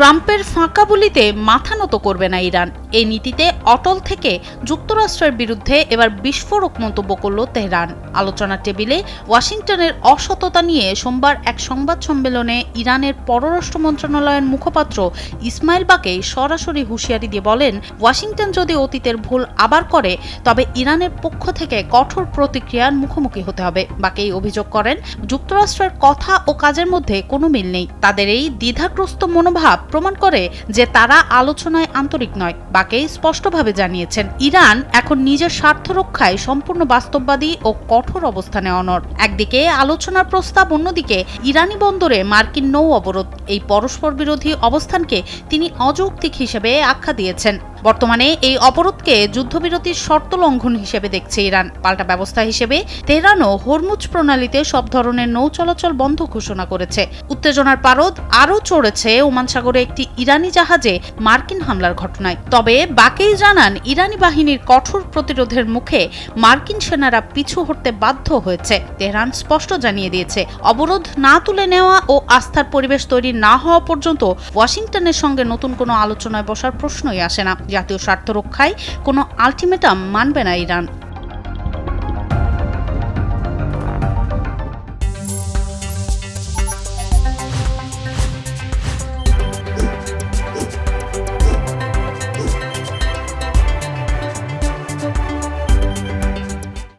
ট্রাম্পের ফাঁকা বলিতে মাথা নত করবে না ইরান। এই নীতিতে অটল থেকে যুক্তরাষ্ট্রের বিরুদ্ধে এবার বিস্ফোরক মন্তব্য করল তেহরান। আলোচনার টেবিলে ওয়াশিংটনের অসততা নিয়ে সোমবার এক সংবাদ সম্মেলনে ইরানের পররাষ্ট্র মন্ত্রণালয়ের মুখপাত্র ইসমাইল বাকেই সরাসরি হুঁশিয়ারি দিয়ে বলেন, ওয়াশিংটন যদি অতীতের ভুল আবার করে তবে ইরানের পক্ষ থেকে কঠোর প্রতিক্রিয়ার মুখোমুখি হতে হবে। বাকেই অভিযোগ করেন, যুক্তরাষ্ট্রের কথা ও কাজের মধ্যে কোনো মিল নেই। তাদের এই দ্বিধাগ্রস্ত মনোভাব প্রমাণ করে যে তারা আলোচনায় আন্তরিক নয়। বাকেই স্পষ্টভাবে জানিয়েছেন, ইরান এখন নিজের স্বার্থ রক্ষায় সম্পূর্ণ বাস্তববাদী ও কঠোর অবস্থানে অনড়। একদিকে আলোচনার প্রস্তাব, অন্যদিকে ইরানি বন্দরে মার্কিন নৌ অবরোধ। এই পরস্পর বিরোধী অবস্থানকে তিনি অযৌক্তিক হিসেবে আখ্যা দিয়েছেন। বর্তমানে এই অবরোধকে যুদ্ধবিরতির শর্ত লঙ্ঘন হিসেবে দেখছে ইরান। পাল্টা ব্যবস্থা হিসেবে তেহরানও হরমুজ প্রণালীতে সব ধরনের নৌ চলাচল বন্ধ ঘোষণা করেছে। উত্তেজনার পারদ আরও চড়েছে ওমান সাগরে একটি ইরানি জাহাজে মার্কিন হামলার ঘটনায়। তবে বাকেই জানান, ইরানি বাহিনীর কঠোর প্রতিরোধের মুখে মার্কিন সেনারা পিছু হটতে বাধ্য হয়েছে। তেহরান স্পষ্ট জানিয়ে দিয়েছে, অবরোধ না তুলে নেওয়া ও আস্থার পরিবেশ তৈরি না হওয়া পর্যন্ত ওয়াশিংটনের সঙ্গে নতুন কোনো আলোচনায় বসার প্রশ্নই আসে না। জাতীয় স্বার্থ রক্ষায় কোনো আলটিমেটাম মানবে না ইরান।